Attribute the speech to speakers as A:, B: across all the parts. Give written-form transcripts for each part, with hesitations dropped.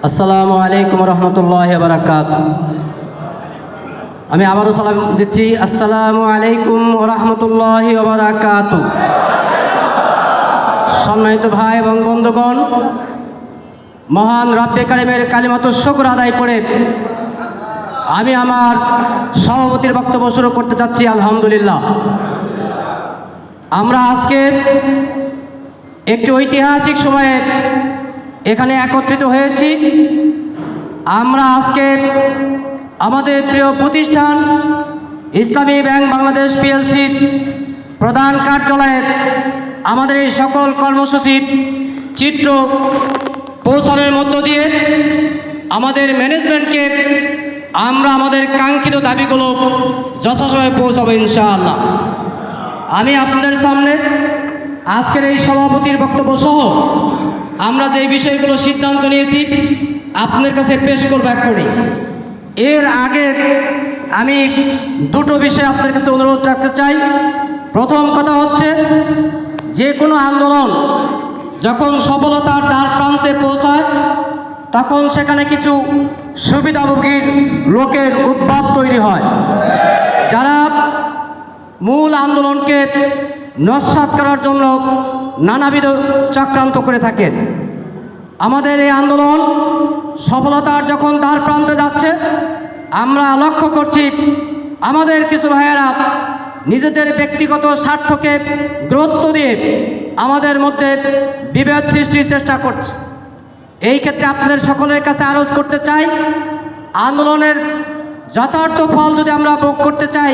A: আসসালামু আলাইকুম রহমতুল্লাহ বারাকাতুহু। আমি আবারও সালাম দিচ্ছি। আসসালামু আলাইকুম রহমতুল্লাহ বারাকাতুহু। সম্মানিত ভাই এবং বন্ধুগণ, মহান রব্বে কারিমের কালিমাতুশ শুকর আদায় করে আমি আমার সভাপতির বক্তব্য শুরু করতে যাচ্ছি। আলহামদুলিল্লাহ, আমরা আজকে একটি ঐতিহাসিক সময়ে এখানে একত্রিত হয়েছি। আমরা আজকে আমাদের প্রিয় প্রতিষ্ঠান ইসলামী ব্যাংক বাংলাদেশ পিএলসির প্রধান কার্যালয়ে আমাদের এই সকল কর্মসূচির চিত্র পৌঁছানোর মধ্য দিয়ে আমাদের ম্যানেজমেন্টকে আমরা আমাদের কাঙ্ক্ষিত দাবিগুলো যথাসময়ে পৌঁছাবো ইনশাআল্লাহ। আমি আপনাদের সামনে আজকের এই সভাপতির বক্তব্য সহ আমরা যে বিষয়গুলো সিদ্ধান্ত নিয়েছি আপনাদের কাছে পেশ করব এক করে। এর আগে আমি দুটো বিষয় আপনাদের কাছে অনুরোধ রাখতে চাই। প্রথম কথা হচ্ছে, যে কোনো আন্দোলন যখন সফলতার দ্বার প্রান্তে পৌঁছায় তখন সেখানে কিছু সুবিধাভোগীর লোকের উদ্ভব তৈরি হয়, যারা মূল আন্দোলনকে নস্যাৎ করার জন্য নানাবিধ চক্রান্ত করে থাকেন। আমাদের এই আন্দোলন সফলতার যখন দ্বার প্রান্তে যাচ্ছে আমরা লক্ষ্য করছি আমাদের কিছু ভাইয়েরা নিজেদের ব্যক্তিগত স্বার্থকে গুরুত্ব দিয়ে আমাদের মধ্যে বিভেদ সৃষ্টির চেষ্টা করছে। এই ক্ষেত্রে আপনাদের সকলের কাছে আরজ করতে চাই, আন্দোলনের যথার্থ ফল যদি আমরা ভোগ করতে চাই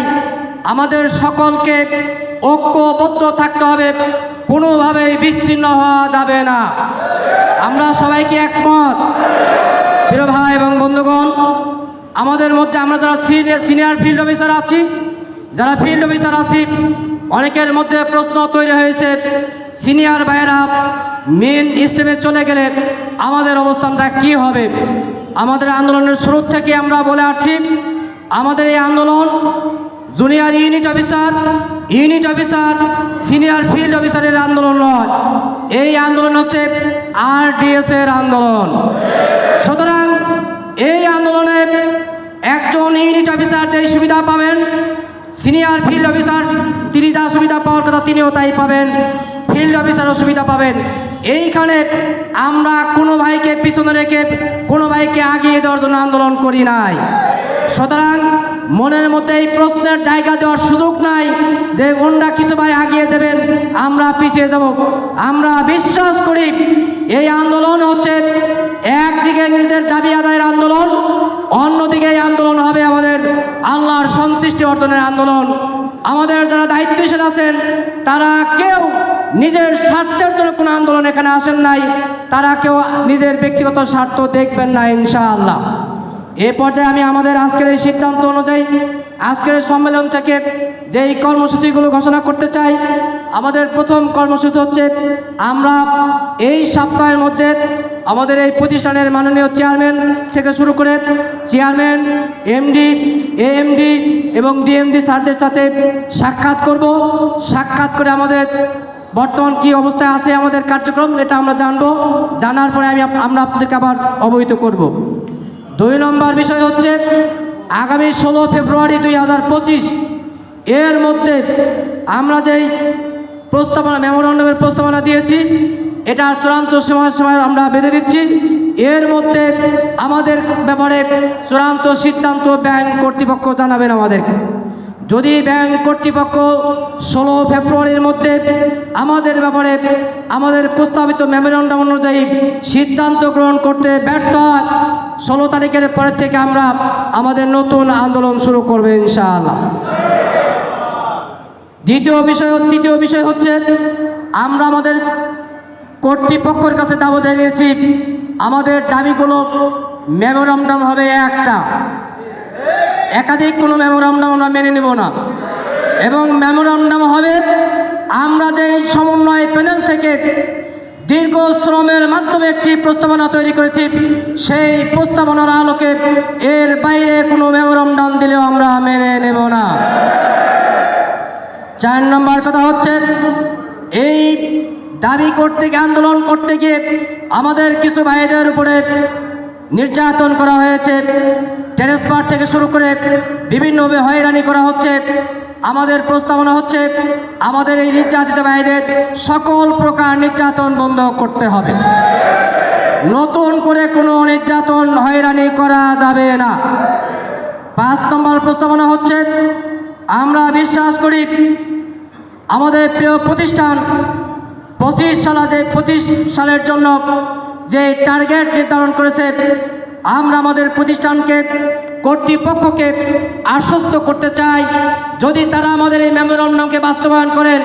A: আমাদের সকলকে ঐক্যবদ্ধ থাকতে হবে, কোনোভাবেই বিচ্ছিন্ন হওয়া যাবে না। আমরা সবাইকে একমত? প্রিয় ভাই এবং বন্ধুগণ, আমাদের মধ্যে আমরা যারা সিনিয়র ফিল্ড অফিসার আছি, যারা ফিল্ড অফিসার আছি, অনেকের মধ্যে প্রশ্ন তৈরি হয়েছে, সিনিয়র ভাইয়েরা মেন স্টেপে চলে গেলে আমাদের অবস্থানটা কি হবে। আমাদের আন্দোলনের শুরু থেকে আমরা বলে আসছি, আমাদের এই আন্দোলন junior unit officer senior field অফিসারের আন্দোলন নয়, এই আন্দোলন হচ্ছে আরডিএস এর আন্দোলন। সুতরাং এই আন্দোলনে একজন ইউনিট অফিসার যেই সুবিধা পাবেন, সিনিয়র ফিল্ড অফিসার তিনি যা সুবিধা পাওয়ার কথা তিনিও তাই পাবেন, ফিল্ড অফিসারও সুবিধা পাবেন। এইখানে আমরা কোনো ভাইকে পিছনে রেখে কোনো ভাইকে আগিয়ে দেওয়ার জন্য আন্দোলন করি নাই। সুতরাং মনের মধ্যে এই প্রশ্নের জায়গা দেওয়ার সুযোগ নাই যে অন্য কিছু ভাই আগিয়ে দেবেন আমরা পিছিয়ে দেব। আমরা বিশ্বাস করি এই আন্দোলন হচ্ছে একদিকে নিজেদের দাবি আদায়ের আন্দোলন, অন্যদিকে এই আন্দোলন হবে আমাদের আল্লাহর সন্তুষ্টি অর্জনের আন্দোলন। আমাদের যারা দায়িত্বশীল আছেন তারা কেউ নিজের স্বার্থের জন্য কোনো আন্দোলন এখানে আসেন নাই, তারা কেউ নিজের ব্যক্তিগত স্বার্থ দেখবেন না ইনশাআল্লাহ। এ পর্যায়ে আমি আমাদের আজকের এই সিদ্ধান্ত অনুযায়ী আজকের সম্মেলন থেকে যেই কর্মসূচিগুলো ঘোষণা করতে চাই, আমাদের প্রথম কর্মসূচি হচ্ছে, আমরা এই সপ্তাহের মধ্যে আমাদের এই প্রতিষ্ঠানের মাননীয় চেয়ারম্যান থেকে শুরু করে চেয়ারম্যান, এমডি, এএমডি এবং ডিএমডি স্যারদের সাথে সাক্ষাৎ করব। সাক্ষাৎ করে আমাদের বর্তমান কি অবস্থায় আছে আমাদের কার্যক্রম এটা আমরা জানবো, জানার পরে আমরা আপনাদেরকে আবার অবহিত করব। 2 নম্বর বিষয় হচ্ছে, আগামী 16 ফেব্রুয়ারি 2025 এর মধ্যে আমরা যেই প্রস্তাবনা মেমোরান্ডামের প্রস্তাবনা দিয়েছি এটার চূড়ান্ত সময় আমরা বেঁধে দিচ্ছি। এর মধ্যে আমাদের ব্যাপারে চূড়ান্ত সিদ্ধান্ত ব্যাংক কর্তৃপক্ষ জানাবেন আমাদের। যদি ব্যাংক কর্তৃপক্ষ 16 ফেব্রুয়ারির মধ্যে আমাদের ব্যাপারে আমাদের প্রস্তাবিত মেমোরান্ডাম অনুযায়ী সিদ্ধান্ত গ্রহণ করতে ব্যর্থ হয়, 16 তারিখের পরের থেকে আমরা আমাদের নতুন আন্দোলন শুরু করবে ইনশাআল্লাহ। তৃতীয় বিষয় হচ্ছে, আমরা আমাদের কর্তৃপক্ষের কাছে দাবি জানিয়েছি আমাদের দাবিগুলো মেমোরান্ডাম হবে একটা, একাধিক কোনো মেমোরান্ডাম আমরা মেনে নেব না। এবং মেমোরান্ডাম হবে আমরা যে সমন্বয় প্যানেল থেকে দীর্ঘ শ্রমের মাধ্যমে একটি প্রস্তাবনা তৈরি করেছি, সেই প্রস্তাবনার আলোকে এর বাইরে কোনো মেমোরান্ডাম দিলেও আমরা মেনে নেব না। 4 নম্বর কথা হচ্ছে, এই দাবি করতে গিয়ে আন্দোলন করতে গিয়ে আমাদের কিছু ভাইদের উপরে নির্যাতন করা হয়েছে, ট্রান্সফার থেকে শুরু করে বিভিন্নভাবে হয়রানি করা হচ্ছে। আমাদের প্রস্তাবনা হচ্ছে আমাদের এই নির্যাতিত ভাইদের সকল প্রকার নির্যাতন বন্ধ করতে হবে। নতুন করে কোনো নির্যাতন হয়রানি করা যাবে না। 5 নম্বর প্রস্তাবনা হচ্ছে আমরা বিশ্বাস করি আমাদের প্রিয় প্রতিষ্ঠান 25 সালের জন্য যে টার্গেট নির্ধারণ করেছে, আমরা আমাদের প্রতিষ্ঠানকে কর্তৃপক্ষকে আশ্বস্ত করতে চাই, যদি তারা আমাদের এই মেমোরান্ডামকে বাস্তবায়ন করেন,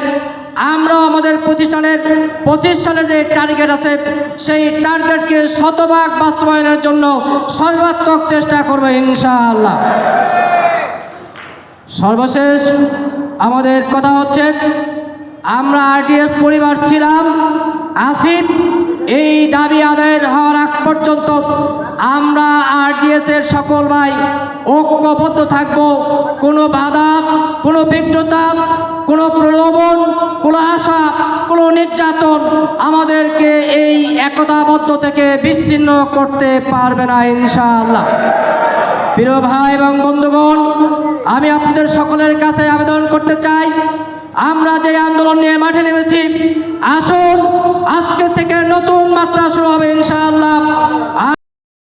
A: আমরা আমাদের প্রতিষ্ঠানের 25 সালের যে টার্গেট আছে সেই টার্গেটকে শতভাগ বাস্তবায়নের জন্য সর্বাত্মক চেষ্টা করব ইনশাআল্লাহ। সর্বশেষ আমাদের কথা হচ্ছে আমরা আরডিএস পরিবার ছিলাম, আসিফ এই দাবি আদায়ের হওয়ার আগ পর্যন্ত আমরা আরডিএস এর সকল ভাই ঐক্যবদ্ধ থাকব। কোনো বাধা, কোনো বিঘ্নতা, কোনো প্রলোভন, কোনো আশা, কোনো নির্যাতন আমাদেরকে এই একতাবদ্ধ থেকে বিচ্ছিন্ন করতে পারবে না ইনশাআল্লাহ। প্রিয় ভাই এবং বন্ধুগণ, আমি আপনাদের সকলের কাছে আবেদন করতে চাই, আমরা যে আন্দোলন নিয়ে মাঠে নেমেছি, আসুন আজকে থেকে নতুন মাত্রা শুরু হবে ইনশাআল্লাহ।